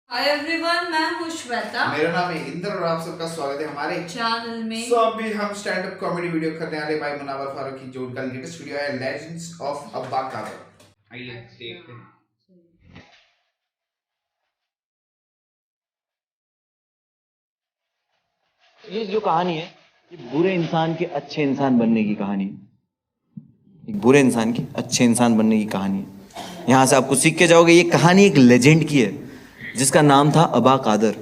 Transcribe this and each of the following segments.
Hi everyone, मैं हूँ श्वेता। मेरा नाम है इंद्र और आप सबका स्वागत है हमारे चैनल में। अभी हम स्टैंड अप कॉमेडी वीडियो करने वाले भाई मुनावर फारूक की, जो उनका लेटेस्ट वीडियो है लेजेंड्स ऑफ अब्बा कादर। आइए देखते हैं। ये जो कहानी है, ये बुरे इंसान के अच्छे इंसान बनने की कहानी है। एक बुरे इंसान के अच्छे इंसान बनने की कहानी है। यहाँ से आपको सीख के जाओगे। ये कहानी एक लेजेंड की है जिसका नाम था अब्बा कादर।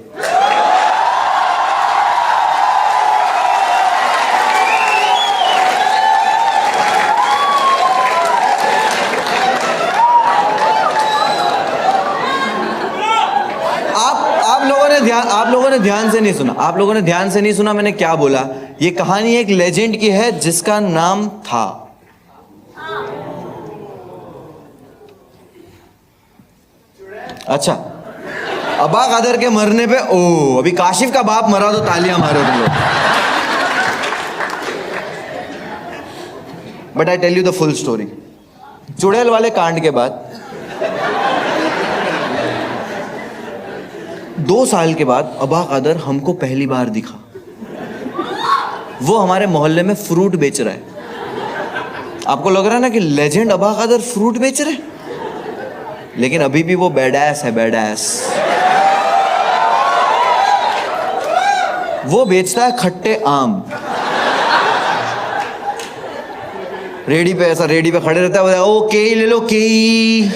आप लोगों ने ध्यान से नहीं सुना। आप लोगों ने ध्यान से नहीं सुना मैंने क्या बोला। ये कहानी एक लेजेंड की है जिसका नाम था अच्छा, अब्बा कादर के मरने पे अभी काशिफ का बाप मरा तो तालियां मारो तुम लोग। But I tell you the full story. चुड़ैल वाले कांड के बाद 2 साल के बाद अब्बा कादर हमको पहली बार दिखा। वो हमारे मोहल्ले में फ्रूट बेच रहा है। आपको लग रहा है ना कि लेजेंड अब्बा कादर फ्रूट बेच रहे, लेकिन अभी भी वो बैडएस है, बैडएस। वो बेचता है खट्टे आम। रेडी पे खड़े रहता है, ओ केई ले लो केई,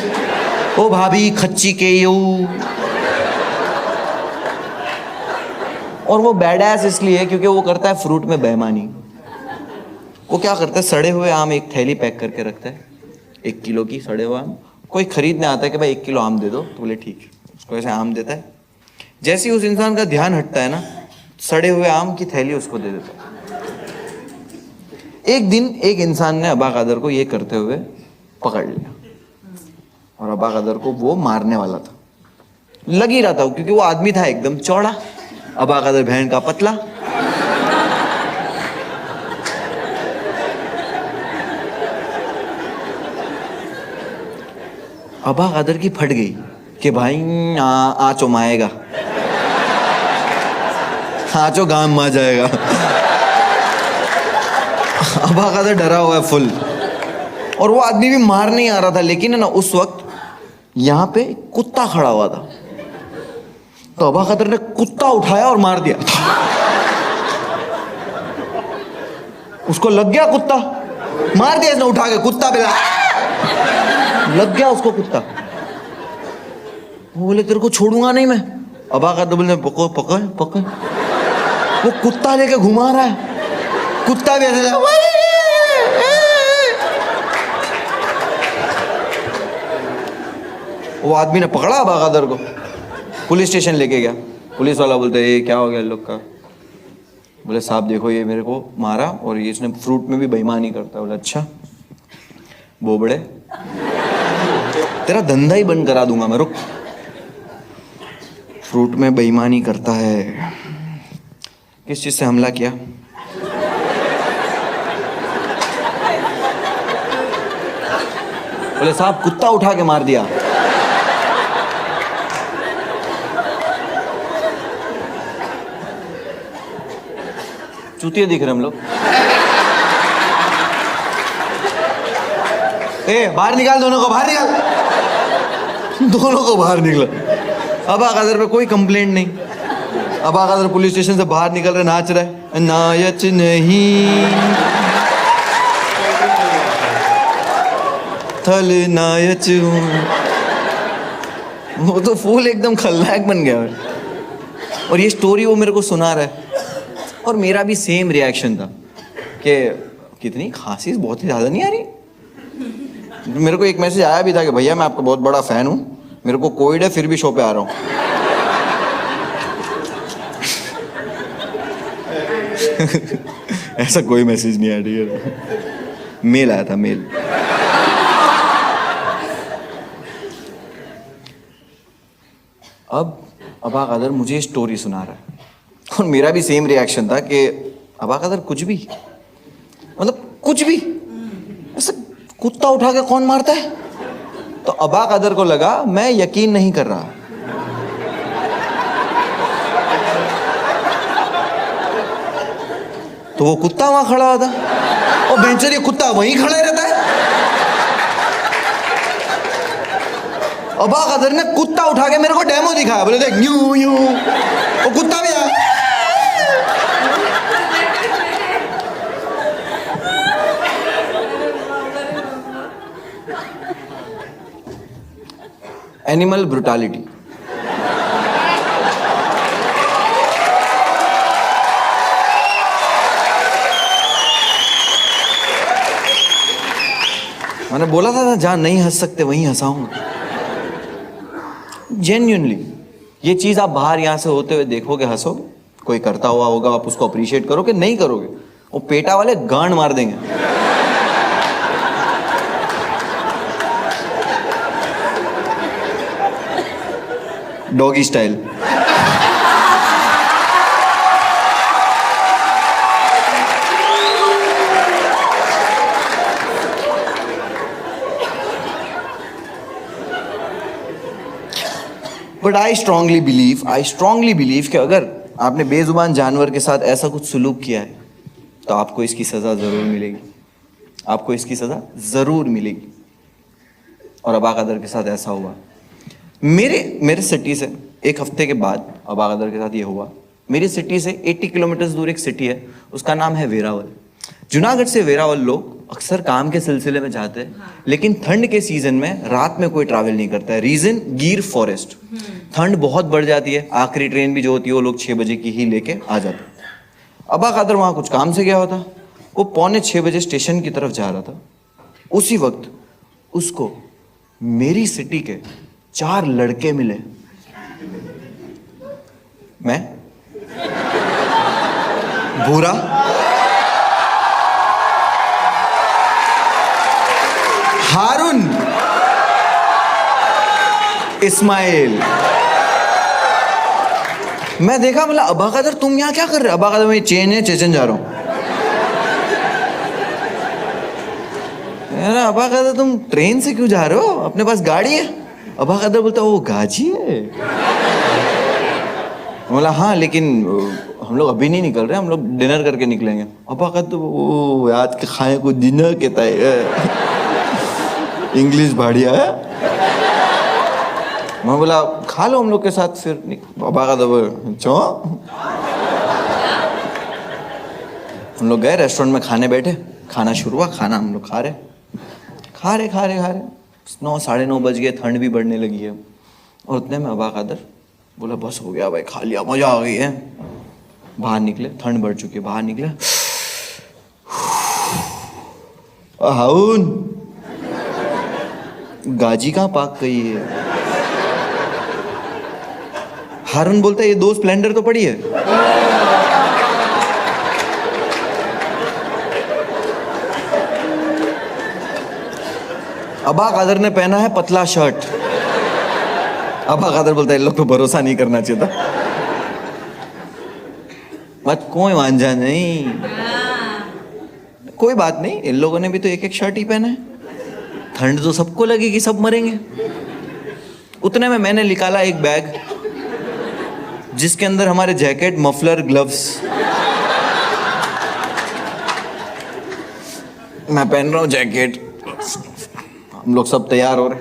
ओ भाभी खच्ची केई। और वो बैडएस इसलिए क्योंकि वो करता है फ्रूट में बेईमानी। वो क्या करता है, सड़े हुए आम एक थैली पैक करके रखता है, 1 किलो की सड़े हुए आम। कोई खरीदने आता है कि भाई 1 किलो आम दे दो, तो बोले ठीक है, उसको ऐसे आम देता है। जैसे ही उस इंसान का ध्यान हटता है ना, सड़े हुए आम की थैली उसको दे देता है। एक दिन एक इंसान ने अब्बा कादर को ये करते हुए पकड़ लिया और अब्बा कादर को वो मारने वाला था। लग ही रहा था क्योंकि वो आदमी था एकदम चौड़ा, अब्बा कादर बहन का पतला। अब्बा कादर की फट गई कि भाई आचो माएगा, आचो गांव मा जाएगा। अब्बा कादर डरा हुआ है फुल, और वो आदमी भी मार नहीं आ रहा था। लेकिन है ना, उस वक्त यहाँ पे कुत्ता खड़ा हुआ था, तो अब्बा कादर ने कुत्ता उठाया और मार दिया। उसको लग गया कुत्ता, मार दिया इसने उठा के कुत्ता पे, लग गया उसको कुत्ता। वो बोले तेरे को छोड़ूंगा नहीं मैं। अब्बा कादर बोले पकड़ पकड़ पकड़। वो कुत्ता लेके घुमा रहा है, कुत्ता भी ऐसे वो आदमी ने पकड़ा अब्बा कादर को, पुलिस स्टेशन लेके गया। पुलिस वाला बोलते ये क्या हो गया लोग का। बोले साहब देखो, ये मेरे को मारा और ये इसने फ्रूट में भी बेईमानी करता है। बोले अच्छा बोबड़े, तेरा धंधा ही बंद करा दूंगा मैं, रुक। फ्रूट में बेईमानी करता है। किस चीज से हमला किया? बोले साहब कुत्ता उठा के मार दिया। चूतिया दिख रहे हम लोग। बाहर निकाल, दोनों को बाहर निकाल, दोनों को बाहर निकला। अब्बा कादर पे कोई कंप्लेंट नहीं। अब्बा कादर पुलिस स्टेशन से बाहर निकल रहे, नाच रहे, नायच नहीं थल नायच हूं। वो तो फूल एकदम खलनायक बन गया। और ये स्टोरी वो मेरे को सुना रहा है, और मेरा भी सेम रिएक्शन था कि कितनी खांसी बहुत ही ज़्यादा नहीं आ रही। मेरे को एक मैसेज आया भी था कि भैया मैं आपका बहुत बड़ा फ़ैन हूँ, मेरे को कोविड है फिर भी शो पे आ रहा हूँ। ऐसा कोई मैसेज नहीं आया, ठीक है। मेल आया था, मेल। अब अब्बा कादर मुझे स्टोरी सुना रहा है, और मेरा भी सेम रिएक्शन था कि अब्बा कादर कुछ भी, मतलब कुछ भी, ऐसे कुत्ता उठा के कौन मारता है। तो अब्बा कादर को लगा मैं यकीन नहीं कर रहा, तो वो कुत्ता वहां खड़ा था और बेंचर ये कुत्ता वहीं खड़ा ही रहता है। अबा कदर ने कुत्ता उठा के मेरे को डेमो दिखाया, बोले देख यूं यूं, वो कुत्ता भी आया। Animal brutality. मैंने बोला था ना जहां नहीं हंस सकते वहीं हंसाऊंगा। जेन्युइनली ये चीज आप बाहर यहां से होते हुए देखोगे, हंसोगे, कोई करता हुआ होगा, आप उसको अप्रिशिएट करोगे, नहीं करोगे वो पेटा वाले गांड मार देंगे। Doggy style. But I strongly believe कि अगर आपने बेजुबान जानवर के साथ ऐसा कुछ सुलूक किया है तो आपको इसकी सजा जरूर मिलेगी, आपको इसकी सजा जरूर मिलेगी। और अबा कदर के साथ ऐसा हुआ। मेरे सिटी से एक हफ्ते के बाद अबा कदर के साथ ये हुआ। मेरी सिटी से 80 किलोमीटर दूर एक सिटी है, उसका नाम है वेरावल। जूनागढ़ से वेरावल लोग अक्सर काम के सिलसिले में जाते हैं, लेकिन ठंड के सीजन में रात में कोई ट्रैवल नहीं करता है। रीजन गिर फॉरेस्ट, ठंड बहुत बढ़ जाती है, आखिरी ट्रेन भी जो होती है वो लोग 6 बजे की ही लेके आ जाते हैं। अबा कादर वहां कुछ काम से गया होता, वो 5:45 बजे स्टेशन की तरफ जा रहा था। उसी वक्त उसको मेरी सिटी के 4 लड़के मिले। मैं भूरा, हारून, इस्माइल। मैं देखा, बोला अबा कादर तुम यहाँ क्या कर रहे हो? अबा कादर मैं चेन है, चेचन जा रहा हूं। अबा कादर तुम ट्रेन से क्यों जा रहे हो, अपने पास गाड़ी है? अबा कादर बोलता वो गाजी है। बोला हाँ, लेकिन हम लोग अभी नहीं निकल रहे, हम लोग डिनर करके निकलेंगे। अबा कादर वो आज के खाए को डिनर कहता है, इंग्लिश बढ़िया है। मैं बोला खा लो हम लोग के साथ फिर। बाबा का दबा चो। हम लोग गए रेस्टोरेंट में खाने बैठे, खाना शुरू हुआ, खाना हम लोग खा रहे 9 साढ़े 9 बज गए, ठंड भी बढ़ने लगी है। और उतने में अबा कादर बोला बस हो गया भाई, खा लिया, मजा आ गई है। बाहर निकले, ठंड बढ़ चुकी है, बाहर निकले। हाउन गाजी कहाँ पाक गई है? हारून बोलता है ये 2 स्प्लेंडर तो पड़ी है। अबा कादर ने पहना है पतला शर्ट। अबा कादर बोलता है इन लोग पे भरोसा नहीं करना चाहिए था। मत कोई वांझा नहीं, कोई बात नहीं, इन लोगों ने भी तो एक शर्ट ही पहना है। ठंड तो सबको लगेगी, सब मरेंगे। उतने में मैंने निकाला एक बैग जिसके अंदर हमारे जैकेट, मफलर, ग्लव्स। मैं पहन रहा हूँ जैकेट, हम लोग सब तैयार हो रहे।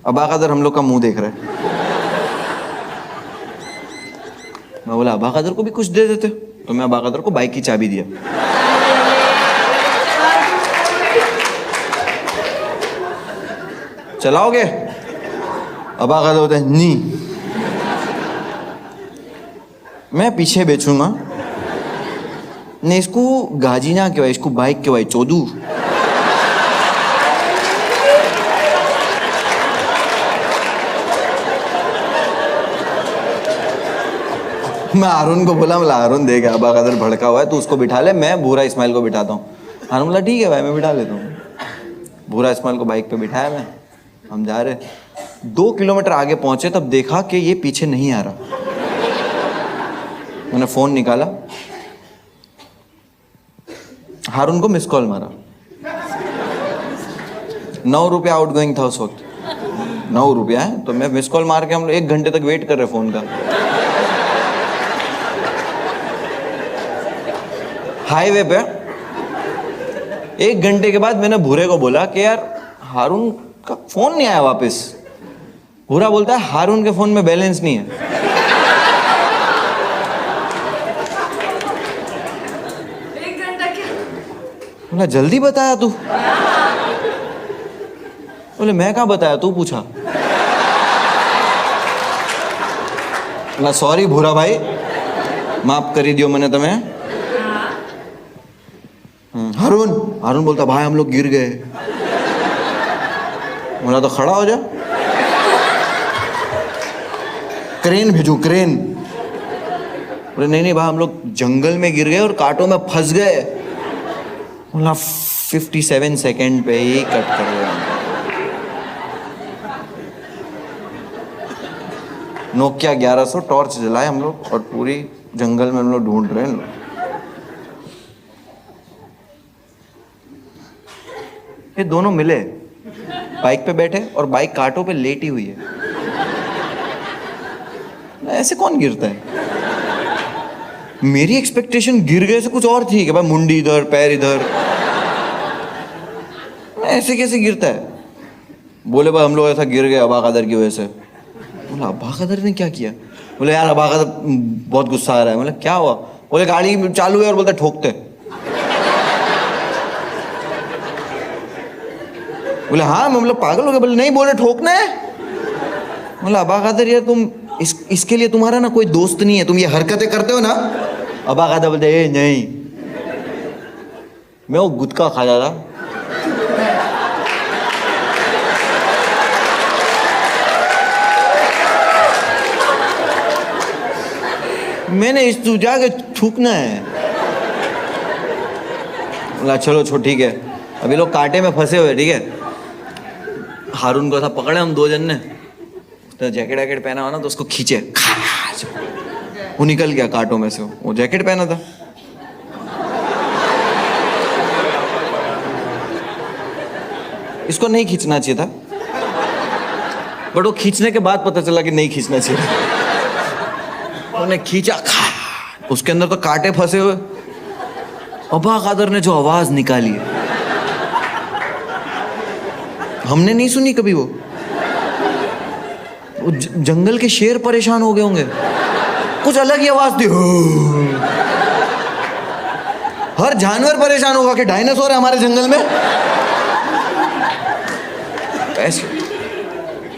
अबा कादर हम लोग का मुंह देख रहे। मैं बोला अबा कादर को भी कुछ दे देते, तो मैं अबा कादर को बाइक की चाबी दिया। चलाओगे? अबा कादर होता है नहीं, मैं पीछे बेचूंगा। नहीं इसको गाजी ना कहवाई, इसको बाइक कहवाई, चोदू। मैं हारून को बोला, मतलब हारून देगा अबा कादर भड़का हुआ है, तो उसको बिठा ले, मैं भूरा इस्माइल को बिठाता हूँ। हारून बोला ठीक है भाई, मैं बिठा लेता हूँ। भूरा इस्माइल को बाइक पे बिठाया मैं, हम जा रहे। 2 किलोमीटर आगे पहुंचे तब देखा कि ये पीछे नहीं आ रहा। मैंने फोन निकाला, हारून को मिस कॉल मारा। 9 रुपया आउटगोइंग था उस वक्त, 9 रुपया है। तो मैं मिस कॉल मार के हम लोग 1 घंटे तक वेट कर रहे फोन का। हाईवे पे 1 घंटे के बाद मैंने भूरे को बोला कि यार हारून का फोन नहीं आया वापस। भूरा बोलता है हारून के फोन में बैलेंस नहीं है। 1 घंटा क्या? बोला जल्दी बताया तू। बोले मैं कहाँ बताया, तू पूछा। बोला सॉरी भूरा भाई, माफ करी दियो मैंने तुम्हें। हारून हारून बोलता भाई हम लोग गिर गए। बोला तो खड़ा हो जा, क्रेन भेजू क्रेन। बोले नहीं भाई हम लोग जंगल में गिर गए और कांटों में फंस गए। बोला 57 सेकंड पे ही कट कर दिया। नोकिया 1100 टॉर्च जलाए हम लोग और पूरी जंगल में हम लोग ढूंढ रहे हैं। ये दोनों मिले, बाइक पे बैठे और बाइक कांटों पे लेटी हुई है। ऐसे कौन गिरता है? मेरी एक्सपेक्टेशन गिर गए से कुछ और थी कि भाई मुंडी इधर पैर इधर, ऐसे कैसे गिरता है? बोले भाई हम लोग ऐसा गिर गए अबा कदर की वजह से। बोला अबा कदर ने क्या किया? बोले यार अबा कदर बहुत गुस्सा आ रहा है। बोले क्या हुआ? बोले गाड़ी चालू है और बोलते ठोकते। बोले हाँ हम लोग पागल हो गए। बोले नहीं, बोले ठोकना है। बोला अबा कदर यार तुम इसके लिए तुम्हारा ना कोई दोस्त नहीं है, तुम ये हरकतें करते हो ना। अबा कदर बोलते ए नहीं, मैं वो गुटखा खाता था। मैंने इस तू जाके थूकना है। बोला चलो छो ठीक है, अभी लोग कांटे में फंसे हुए, ठीक है। हारून को ऐसा पकड़े हम 2 जन ने, तो जैकेट वैकेट पहना हुआ ना, तो उसको खींचे, वो निकल गया कांटों में से। वो जैकेट पहना था। इसको नहीं खींचना चाहिए था, बट वो खींचने के बाद पता चला कि नहीं खींचना चाहिए। उन्हें खींचा, उसके अंदर तो कांटे फंसे हुए। अबा कादर ने जो आवाज निकाली है हमने नहीं सुनी कभी। वो जंगल के शेर परेशान हो गए होंगे, कुछ अलग ही आवाज थी। हर जानवर परेशान होगा कि डायनासोर है हमारे जंगल में। ऐसे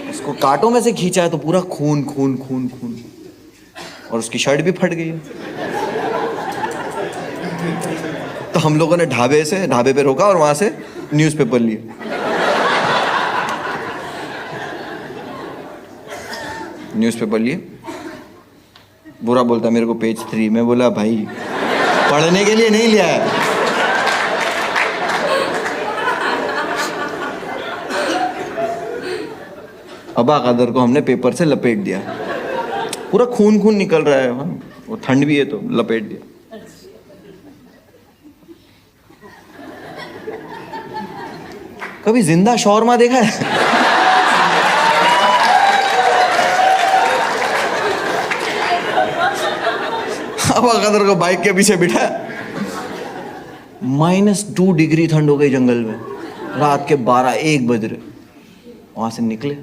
इसको कांटों में से खींचा है तो पूरा खून खून खून खून, और उसकी शर्ट भी फट गई है। तो हम लोगों ने ढाबे पे रोका और वहां से न्यूज़पेपर लिए। न्यूज़पेपर लिए। बुरा बोलता मेरे को पेज 3। मैं बोला भाई पढ़ने के लिए नहीं लिया है। अबा कदर को हमने पेपर से लपेट दिया, पूरा खून खून निकल रहा है। वो ठंड भी है तो लपेट दिया। कभी जिंदा शौरमा देखा है? अबा कदर को बाइक के पीछे बिठा, -2 डिग्री ठंड हो गई जंगल में। रात के 12-1 बज रहे। वहां से निकले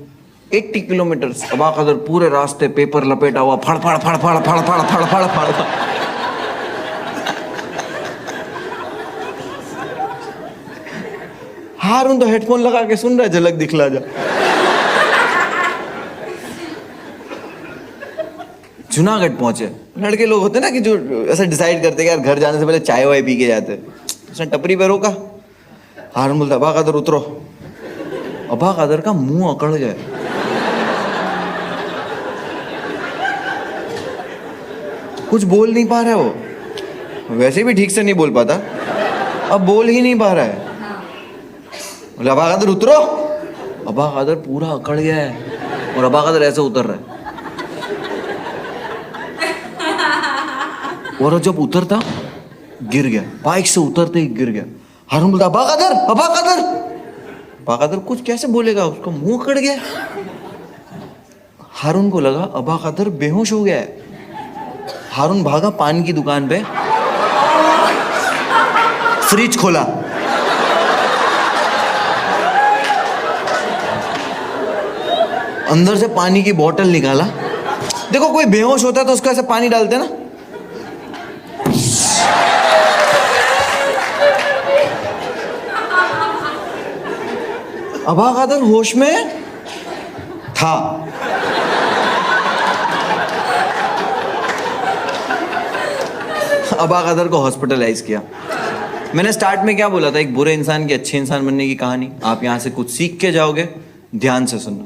80 किलोमीटर। अबा कदर पूरे रास्ते पेपर लपेटा हुआ, फड़ फड़ फड़ फड़ फड़ फड़ फड़ फड़ फड़। हारून तो हेडफोन लगा के सुन रहा है, झलक दिखला जा। जूनागढ़ पहुंचे। लड़के लोग होते ना कि जो ऐसा डिसाइड करते कि यार घर जाने से पहले चाय वाय पी के जाते। उसने टपरी पे रोका। हारून बोलता अबा कदर उतरो। अबा कदर का मुंह अकड़ गया। कुछ बोल नहीं पा रहा है वो, वैसे भी ठीक से नहीं बोल पाता, अब बोल ही नहीं पा रहा है। बोले अबा कदर उतरो। अबा कदर पूरा अकड़ गया है और अबा कदर ऐसे उतर रहा है। और जब उतरता गिर गया, बाइक से उतरते ही गिर गया। हारून बोलता अबा कदर अबा कदर। अबा कदर कुछ कैसे बोलेगा, उसका मुंह अकड़ गया। हारून को लगा अबा कदर बेहोश हो गया है। हारून भागा पान की दुकान पे। फ्रिज खोला, अंदर से पानी की बोतल निकाला। देखो कोई बेहोश होता है तो उसको ऐसे पानी डालते ना, अबा कादर होश में था। अबा कादर को हॉस्पिटलाइज किया। मैंने स्टार्ट में क्या बोला था, एक बुरे इंसान की अच्छे इंसान बनने की कहानी। आप यहाँ से कुछ सीख के जाओगे, ध्यान से सुनना।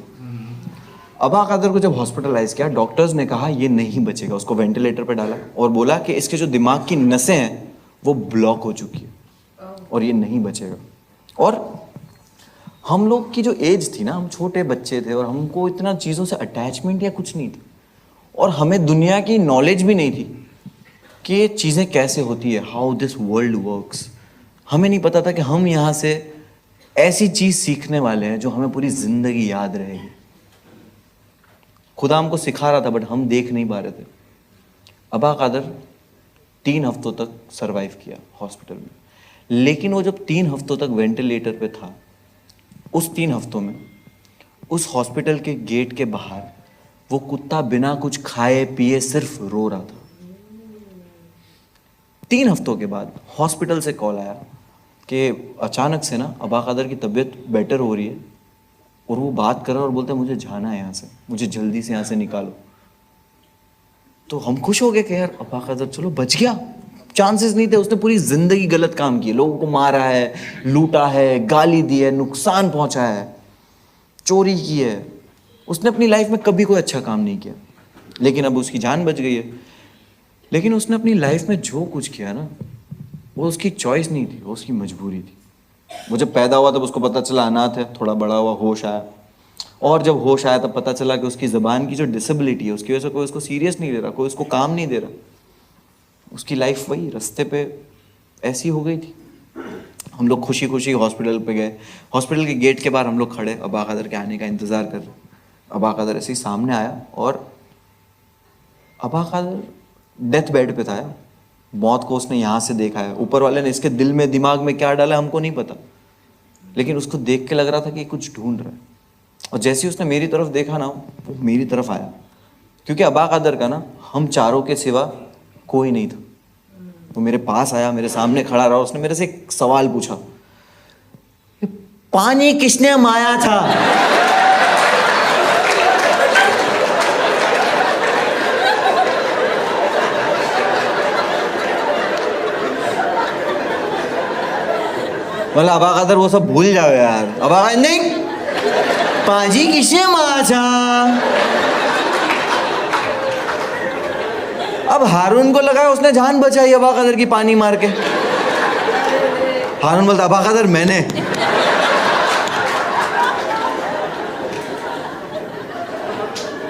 अबा कादर को जब हॉस्पिटलाइज किया, डॉक्टर्स ने कहा ये नहीं बचेगा। उसको वेंटिलेटर पे डाला और बोला कि इसके जो दिमाग की नसें हैं वो ब्लॉक हो चुकी है और ये नहीं बचेगा। और हम लोग की जो एज थी ना, हम छोटे बच्चे थे और हमको इतना चीज़ों से अटैचमेंट या कुछ नहीं थी, और हमें दुनिया की नॉलेज भी नहीं थी कि ये चीज़ें कैसे होती है, हाउ दिस वर्ल्ड वर्क्स। हमें नहीं पता था कि हम यहाँ से ऐसी चीज़ सीखने वाले हैं जो हमें पूरी ज़िंदगी याद रहेगी। खुदा हमको सिखा रहा था बट हम देख नहीं पा रहे थे। अबा कादर 3 हफ्तों तक सरवाइव किया हॉस्पिटल में, लेकिन वो जब 3 हफ्तों तक वेंटिलेटर पे था, उस 3 हफ्तों में उस हॉस्पिटल के गेट के बाहर वो कुत्ता बिना कुछ खाए पिए सिर्फ रो रहा था। 3 हफ्तों के बाद हॉस्पिटल से कॉल आया कि अचानक से ना अबा कादर की तबीयत बेटर हो रही है और वो बात कर रहा है और बोलता है मुझे जाना है यहाँ से, मुझे जल्दी से यहाँ से निकालो। तो हम खुश हो गए कि यार अबा कादर चलो बच गया। चांसेस नहीं थे, उसने पूरी जिंदगी गलत काम किए, लोगों को मारा है, लूटा है, गाली दी है, नुकसान पहुंचाया है, चोरी की है। उसने अपनी लाइफ में कभी कोई अच्छा काम नहीं किया, लेकिन अब उसकी जान बच गई है। लेकिन उसने अपनी लाइफ में जो कुछ किया ना, वो उसकी चॉइस नहीं थी, वो उसकी मजबूरी थी। वो जब पैदा हुआ तब उसको पता चला अनाथ है, थोड़ा बड़ा हुआ होश आया, और जब होश आया तब पता चला कि उसकी ज़बान की जो डिसेबिलिटी है उसकी वजह से कोई उसको सीरियस नहीं ले रहा, कोई उसको काम नहीं दे रहा। उसकी लाइफ वही रास्ते पे ऐसी हो गई थी। हम लोग खुशी खुशी हॉस्पिटल पे गए। हॉस्पिटल के गेट के बाहर हम लोग खड़े, अबा कादर के आने का इंतज़ार कर रहे। अबा कादर ऐसे ही सामने आया और अबा कादर डेथ बेड पे था। मौत को उसने यहाँ से देखा है, ऊपर वाले ने इसके दिल में दिमाग में क्या डाला हमको नहीं पता, लेकिन उसको देख के लग रहा था कि कुछ ढूंढ रहा है। और जैसे ही उसने मेरी तरफ देखा ना, वो मेरी तरफ आया, क्योंकि अबा कादर का ना हम चारों के सिवा कोई नहीं था। वो मेरे पास आया, मेरे सामने खड़ा रहा, उसने मेरे से एक सवाल पूछा, पानी किसने माया था? मतलब अबा कादर वो सब भूल जाओ यार। अबा कादर नहीं, पाजी किसने मारा था? अब हारून को लगा उसने जान बचाई अबा कादर की पानी मार के। हारून बोलता अबा कादर मैंने।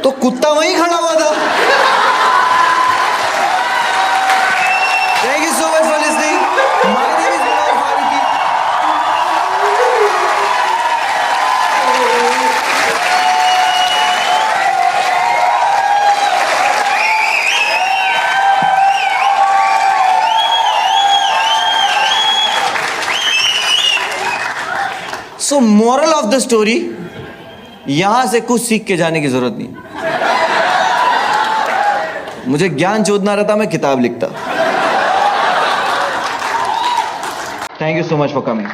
तो कुत्ता वहीं खड़ा हुआ था। Thank you so much for listening. My name is Manohar Farooqui. So moral of the story, यहां से कुछ सीख के जाने की जरूरत नहीं। मुझे ज्ञान चोदना रहता, मैं किताब लिखता। Thank you so much for coming.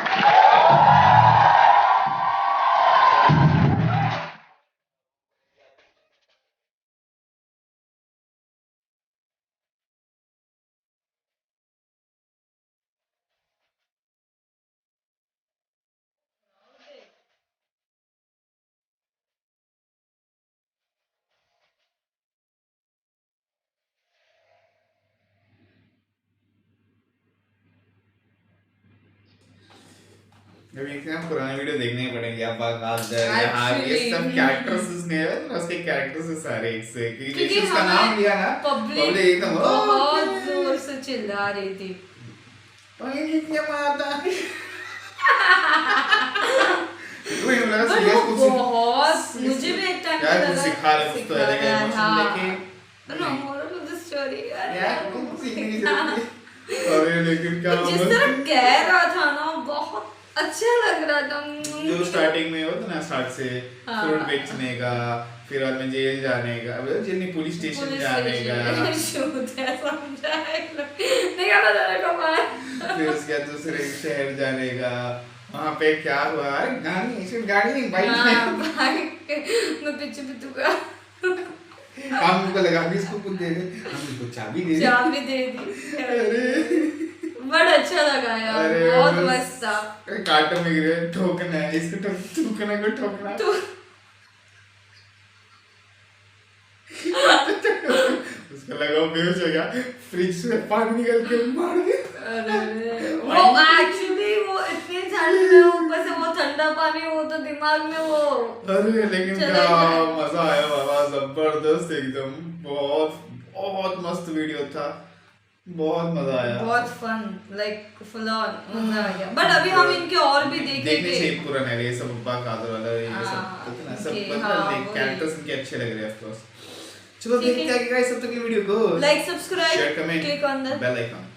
अभी हम पुराना वीडियो देखने पड़ेंगे। अबा कादर यहाँ ये सब कैरेक्टर्स उसने है ना, उसके कैरेक्टर्स सारे एक से, क्योंकि जैसे उसका नाम लिया ना, पब्लिक एकदम बहुत जोर से चिल्ला रही थी। पानी क्या माता वही लगा सीरियस कुछ बहुत, मुझे भी एक टाइम यार कुछ सिखा रहे कुछ तो अलग इमोशन लेके no moral of the story यार कुछ सीखने की जरूरत है। अरे लेकिन क्या जिस तरह कह रहा था ना बहुत अच्छा लग रहा था। जो स्टार्टिंग में होता ना स्टार्ट से फ्रूट बेचने का, फिर बाद में जेल जाने का, जेल नहीं पुलिस स्टेशन जाने का, फिर उसके बाद दूसरे शहर जाने का, वहाँ पे क्या हुआ, अरे गाड़ी नहीं बाइक मैं पीछे बितूंगा। हमको लगा भी इसको कुछ दे दे, हम इसको चाबी दे दी। अरे बड़ा अच्छा लगा यार, बहुत मस्त था। कांटों में गिरे, ठोकना है इसको, ठोकना को ठोकना। उसको लगा बेहोश हो गया, फ्रिज से पानी निकल के मार दिया। वो एक्चुअली वो इतनी ठंड में ऊपर से वो ठंडा पानी, वो तो दिमाग में वो। अरे लेकिन क्या मजा आया बाबा, जबरदस्त एकदम, बहुत बहुत मस्त वीडियो था, बहुत मजा आया, बहुत फन, लाइक फुल ऑन मजा आ गया। बट अभी हम इनके और भी देखने देखेंगे। से पुराना है ये सब, अब्बा कादर वाला ये सब कितना सब मतलब कैरेक्टर्स इनके अच्छे लग रहे हैं ऑफ कोर्स। चलो देखते हैं गाइस, तब तक के वीडियो को like, subscribe, share, comment, click on the bell icon.